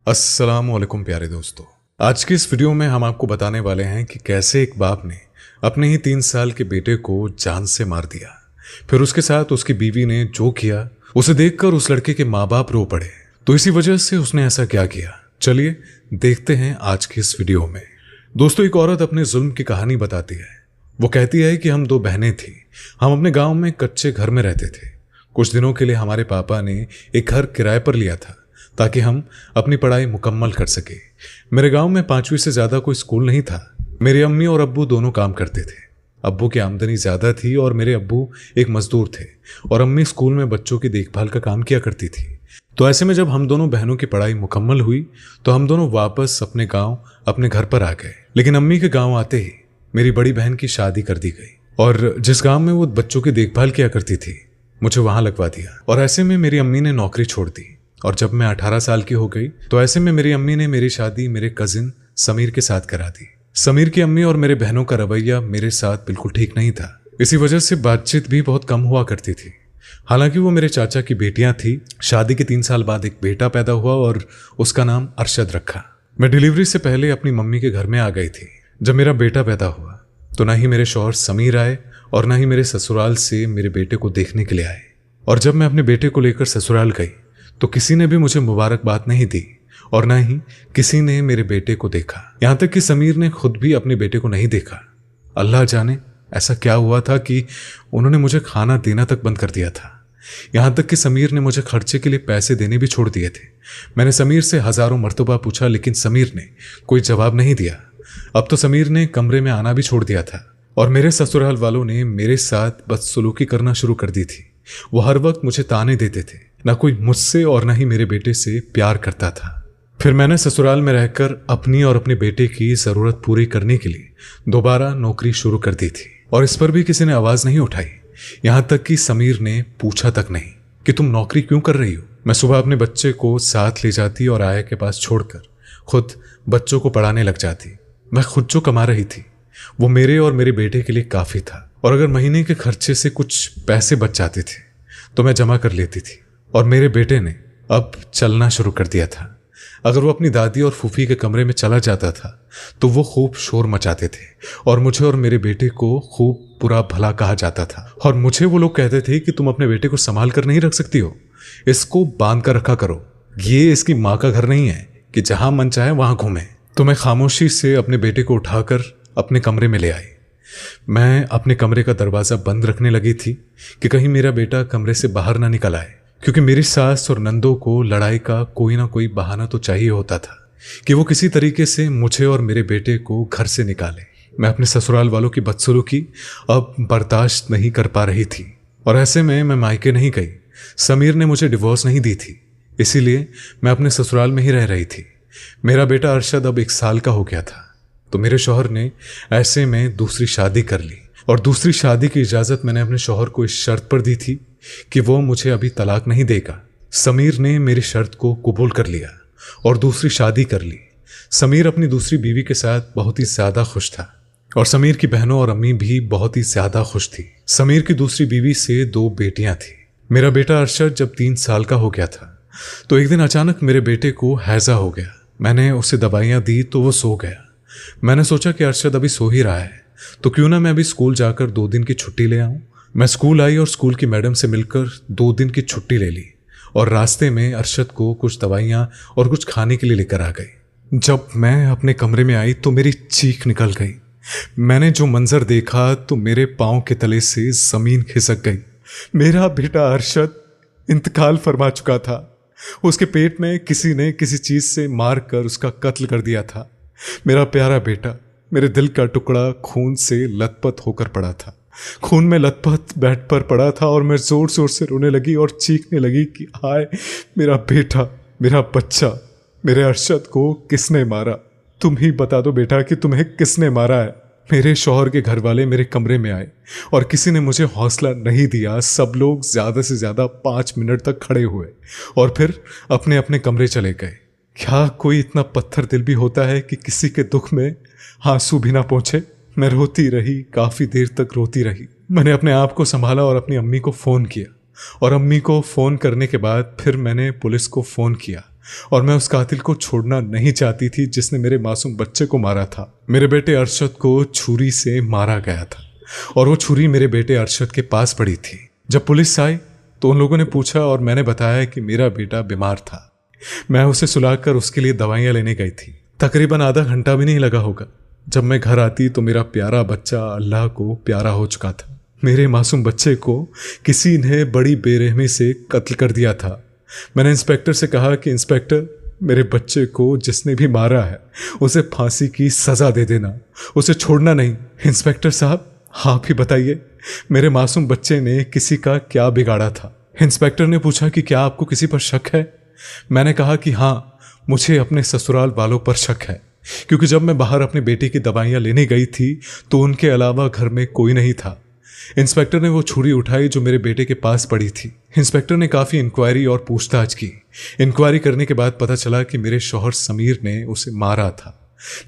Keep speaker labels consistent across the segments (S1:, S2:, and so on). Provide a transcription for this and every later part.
S1: अस्सलामुअलैकुम प्यारे दोस्तों। आज की इस वीडियो में हम आपको बताने वाले हैं कि कैसे एक बाप ने अपने ही 3 साल के बेटे को जान से मार दिया। फिर उसके साथ उसकी बीवी ने जो किया उसे देखकर उस लड़के के माँ बाप रो पड़े। तो इसी वजह से उसने ऐसा क्या किया, चलिए देखते हैं आज की इस वीडियो में। दोस्तों, एक औरत अपने जुल्म की कहानी बताती है। वो कहती है कि हम 2 बहनें थी। हम अपने गाँव में कच्चे घर में रहते थे। कुछ दिनों के लिए हमारे पापा ने एक घर किराए पर लिया था ताकि हम अपनी पढ़ाई मुकम्मल कर सके। मेरे गांव में 5वीं से ज़्यादा कोई स्कूल नहीं था। मेरे अम्मी और अब्बू दोनों काम करते थे। अब्बू की आमदनी ज़्यादा थी और मेरे अब्बू एक मजदूर थे और अम्मी स्कूल में बच्चों की देखभाल का काम किया करती थी। तो ऐसे में जब हम दोनों बहनों की पढ़ाई मुकम्मल हुई तो हम दोनों वापस अपने गाँव अपने घर पर आ गए। लेकिन अम्मी के गाँव आते ही मेरी बड़ी बहन की शादी कर दी गई और जिस गाँव में वो बच्चों की देखभाल किया करती थी मुझे वहाँ लगवा दिया। और ऐसे में मेरी अम्मी ने नौकरी छोड़ दी और जब मैं 18 साल की हो गई तो ऐसे में मेरी अम्मी ने मेरी शादी मेरे कजिन समीर के साथ करा दी। समीर की अम्मी और मेरे बहनों का रवैया मेरे साथ बिल्कुल ठीक नहीं था। इसी वजह से बातचीत भी बहुत कम हुआ करती थी। हालांकि वो मेरे चाचा की बेटियां थी। शादी के 3 साल बाद एक बेटा पैदा हुआ और उसका नाम अरशद रखा। मैं डिलीवरी से पहले अपनी मम्मी के घर में आ गई थी। जब मेरा बेटा पैदा हुआ तो ना ही मेरे शौहर समीर आए और ना ही मेरे ससुराल से मेरे बेटे को देखने के लिए आए। और जब मैं अपने बेटे को लेकर ससुराल गई तो किसी ने भी मुझे मुबारकबाद नहीं दी और ना ही किसी ने मेरे बेटे को देखा। यहां तक कि समीर ने खुद भी अपने बेटे को नहीं देखा। अल्लाह जाने ऐसा क्या हुआ था कि उन्होंने मुझे खाना देना तक बंद कर दिया था। यहां तक कि समीर ने मुझे खर्चे के लिए पैसे देने भी छोड़ दिए थे। मैंने समीर से हजारों मर्तबा पूछा लेकिन समीर ने कोई जवाब नहीं दिया। अब तो समीर ने कमरे में आना भी छोड़ दिया था और मेरे ससुराल वालों ने मेरे साथ बदसलूकी करना शुरू कर दी थी। वो हर वक्त मुझे ताने देते थे। ना कोई मुझसे और ना ही मेरे बेटे से प्यार करता था। फिर मैंने ससुराल में रहकर अपनी और अपने बेटे की जरूरत पूरी करने के लिए दोबारा नौकरी शुरू कर दी थी और इस पर भी किसी ने आवाज नहीं उठाई। यहां तक कि समीर ने पूछा तक नहीं कि तुम नौकरी क्यों कर रही हो। मैं सुबह अपने बच्चे को साथ ले जाती और आया के पास छोड़कर खुद बच्चों को पढ़ाने लग जाती। मैं खुद जो कमा रही थी वो मेरे और मेरे बेटे के लिए काफी था और अगर महीने के खर्चे से कुछ पैसे बच जाते थे तो मैं जमा कर लेती थी। और मेरे बेटे ने अब चलना शुरू कर दिया था। अगर वो अपनी दादी और फूफी के कमरे में चला जाता था तो वो खूब शोर मचाते थे और मुझे और मेरे बेटे को खूब बुरा भला कहा जाता था। और मुझे वो लोग कहते थे कि तुम अपने बेटे को संभाल कर नहीं रख सकती हो, इसको बांध कर रखा करो। ये इसकी माँ का घर नहीं है कि जहां मन चाहे वहां घूमे। तो मैं खामोशी से अपने बेटे को उठाकर अपने कमरे में ले आई। मैं अपने कमरे का दरवाजा बंद रखने लगी थी कि कहीं मेरा बेटा कमरे से बाहर ना निकल आए, क्योंकि मेरी सास और नंदों को लड़ाई का कोई ना कोई बहाना तो चाहिए होता था कि वो किसी तरीके से मुझे और मेरे बेटे को घर से निकाले। मैं अपने ससुराल वालों की बदसलूकी अब बर्दाश्त नहीं कर पा रही थी और ऐसे में मैं मायके नहीं गई। समीर ने मुझे डिवोर्स नहीं दी थी, इसीलिए मैं अपने ससुराल में ही रह रही थी। मेरा बेटा अरशद अब 1 साल का हो गया था तो मेरे शौहर ने ऐसे में दूसरी शादी कर ली और दूसरी शादी की इजाज़त मैंने अपने शौहर को इस शर्त पर दी थी कि वो मुझे अभी तलाक नहीं देगा। समीर ने मेरी शर्त को कबूल कर लिया और दूसरी शादी कर ली। समीर अपनी दूसरी बीवी के साथ बहुत ही ज़्यादा खुश था और समीर की बहनों और अम्मी भी बहुत ही ज़्यादा खुश थी। समीर की दूसरी बीवी से 2 बेटियां थी। मेरा बेटा अरशद जब 3 साल का हो गया था तो एक दिन अचानक मेरे बेटे को हैजा हो गया। मैंने उसे दवाइयाँ दी तो वो सो गया। मैंने सोचा कि अरशद अभी सो ही रहा है तो क्यों ना मैं अभी स्कूल जाकर 2 दिन की छुट्टी ले आऊं। मैं स्कूल आई और स्कूल की मैडम से मिलकर 2 दिन की छुट्टी ले ली और रास्ते में अरशद को कुछ दवाइयाँ और कुछ खाने के लिए लेकर आ गई। जब मैं अपने कमरे में आई तो मेरी चीख निकल गई। मैंने जो मंजर देखा तो मेरे पाँव के तले से जमीन खिसक गई। मेरा बेटा अरशद इंतकाल फरमा चुका था। उसके पेट में किसी ने किसी चीज से मार कर उसका कत्ल कर दिया था। मेरा प्यारा बेटा, मेरे दिल का टुकड़ा खून से लथपथ होकर पड़ा था। खून में लथपथ बेड पर पड़ा था और मैं जोर जोर से रोने लगी और चीखने लगी कि हाय मेरा बेटा, मेरा बच्चा, मेरे अरशद को किसने मारा? तुम ही बता दो बेटा कि तुम्हें किसने मारा है। मेरे शौहर के घर वाले मेरे कमरे में आए और किसी ने मुझे हौसला नहीं दिया। सब लोग ज़्यादा से ज़्यादा 5 मिनट तक खड़े हुए और फिर अपने अपने कमरे चले गए। क्या कोई इतना पत्थर दिल भी होता है कि किसी के दुख में आंसू भी ना पहुंचे? मैं रोती रही, काफ़ी देर तक रोती रही। मैंने अपने आप को संभाला और अपनी अम्मी को फ़ोन किया और अम्मी को फ़ोन करने के बाद फिर मैंने पुलिस को फ़ोन किया और मैं उस कातिल को छोड़ना नहीं चाहती थी जिसने मेरे मासूम बच्चे को मारा था। मेरे बेटे अरशद को छुरी से मारा गया था और वो छुरी मेरे बेटे अरशद के पास पड़ी थी। जब पुलिस आई तो उन लोगों ने पूछा और मैंने बताया कि मेरा बेटा बीमार था। मैं उसे सुलाकर उसके लिए दवाइयां लेने गई थी। तकरीबन आधा घंटा भी नहीं लगा होगा। जब मैं घर आती तो मेरा प्यारा बच्चा अल्लाह को प्यारा हो चुका था। मेरे मासूम बच्चे को किसी ने बड़ी बेरहमी से कत्ल कर दिया था। मैंने इंस्पेक्टर से कहा कि इंस्पेक्टर, मेरे बच्चे को जिसने भी मारा है उसे फांसी की सजा दे देना, उसे छोड़ना नहीं। इंस्पेक्टर साहब, आप ही बताइए, मेरे मासूम बच्चे ने किसी का क्या बिगाड़ा था? इंस्पेक्टर ने पूछा कि क्या आपको किसी पर शक है? मैंने कहा कि हाँ, मुझे अपने ससुराल वालों पर शक है, क्योंकि जब मैं बाहर अपने बेटे की दवाइयां लेने गई थी तो उनके अलावा घर में कोई नहीं था। इंस्पेक्टर ने वो छुरी उठाई जो मेरे बेटे के पास पड़ी थी। इंस्पेक्टर ने काफ़ी इंक्वायरी और पूछताछ की। इंक्वायरी करने के बाद पता चला कि मेरे शौहर समीर ने उसे मारा था।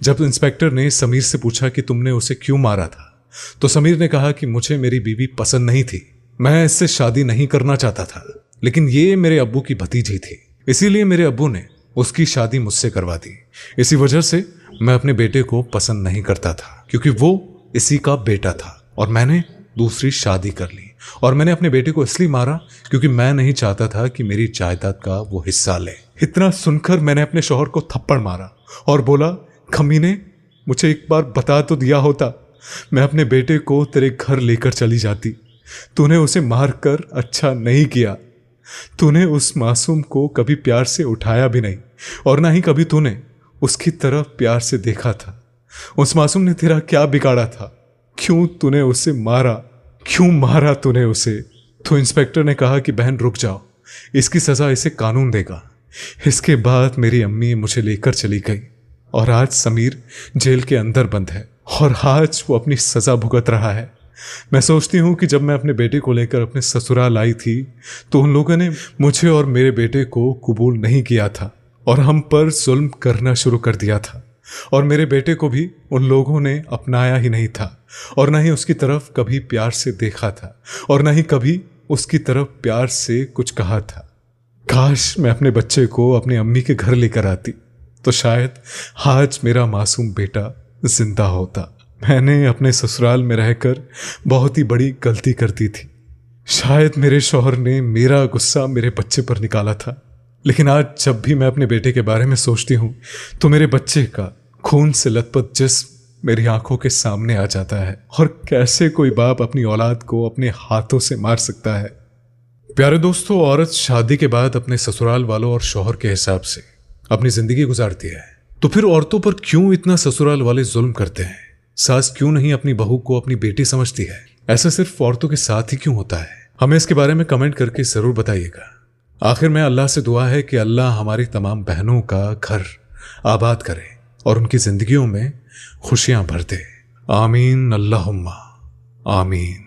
S1: जब इंस्पेक्टर ने समीर से पूछा कि तुमने उसे क्यों मारा था, तो समीर ने कहा कि मुझे मेरी बीवी पसंद नहीं थी, मैं इससे शादी नहीं करना चाहता था, लेकिन ये मेरे अब्बू की भतीजी थी, इसीलिए मेरे अब्बू ने उसकी शादी मुझसे करवा दी। इसी वजह से मैं अपने बेटे को पसंद नहीं करता था, क्योंकि वो इसी का बेटा था और मैंने दूसरी शादी कर ली। और मैंने अपने बेटे को इसलिए मारा क्योंकि मैं नहीं चाहता था कि मेरी जायदाद का वो हिस्सा ले। इतना सुनकर मैंने अपने शौहर को थप्पड़ मारा और बोला, कमीने, मुझे एक बार बता तो दिया होता, मैं अपने बेटे को तेरे घर लेकर चली जाती। तूने उसे मार कर अच्छा नहीं किया। तूने उस मासूम को कभी प्यार से उठाया भी नहीं और ना ही कभी तूने उसकी तरफ प्यार से देखा था। उस मासूम ने तेरा क्या बिगाड़ा था? क्यों तूने उसे मारा? क्यों मारा तूने उसे? तो इंस्पेक्टर ने कहा कि बहन रुक जाओ, इसकी सजा इसे कानून देगा। इसके बाद मेरी अम्मी मुझे लेकर चली गई और आज समीर जेल के अंदर बंद है और आज वो अपनी सजा भुगत रहा है। मैं सोचती हूँ कि जब मैं अपने बेटे को लेकर अपने ससुराल आई थी तो उन लोगों ने मुझे और मेरे बेटे को कबूल नहीं किया था और हम पर जुल्म करना शुरू कर दिया था, और मेरे बेटे को भी उन लोगों ने अपनाया ही नहीं था और ना ही उसकी तरफ कभी प्यार से देखा था और ना ही कभी उसकी तरफ प्यार से कुछ कहा था। काश मैं अपने बच्चे को अपनी अम्मी के घर लेकर आती तो शायद आज मेरा मासूम बेटा जिंदा होता। मैंने अपने ससुराल में रहकर बहुत ही बड़ी गलती कर दी थी। शायद मेरे शौहर ने मेरा गुस्सा मेरे बच्चे पर निकाला था, लेकिन आज जब भी मैं अपने बेटे के बारे में सोचती हूँ तो मेरे बच्चे का खून से लथपथ जिस्म मेरी आंखों के सामने आ जाता है। और कैसे कोई बाप अपनी औलाद को अपने हाथों से मार सकता है? प्यारे दोस्तों, औरत शादी के बाद अपने ससुराल वालों और शौहर के हिसाब से अपनी जिंदगी गुजारती है, तो फिर औरतों पर क्यों इतना ससुराल वाले जुल्म करते हैं? सास क्यों नहीं अपनी बहू को अपनी बेटी समझती है? ऐसा सिर्फ औरतों के साथ ही क्यों होता है? हमें इसके बारे में कमेंट करके जरूर बताइएगा। आखिर में अल्लाह से दुआ है कि अल्लाह हमारी तमाम बहनों का घर आबाद करे और उनकी जिंदगियों में खुशियां भर दे। आमीन, अल्लाहुम्मा आमीन।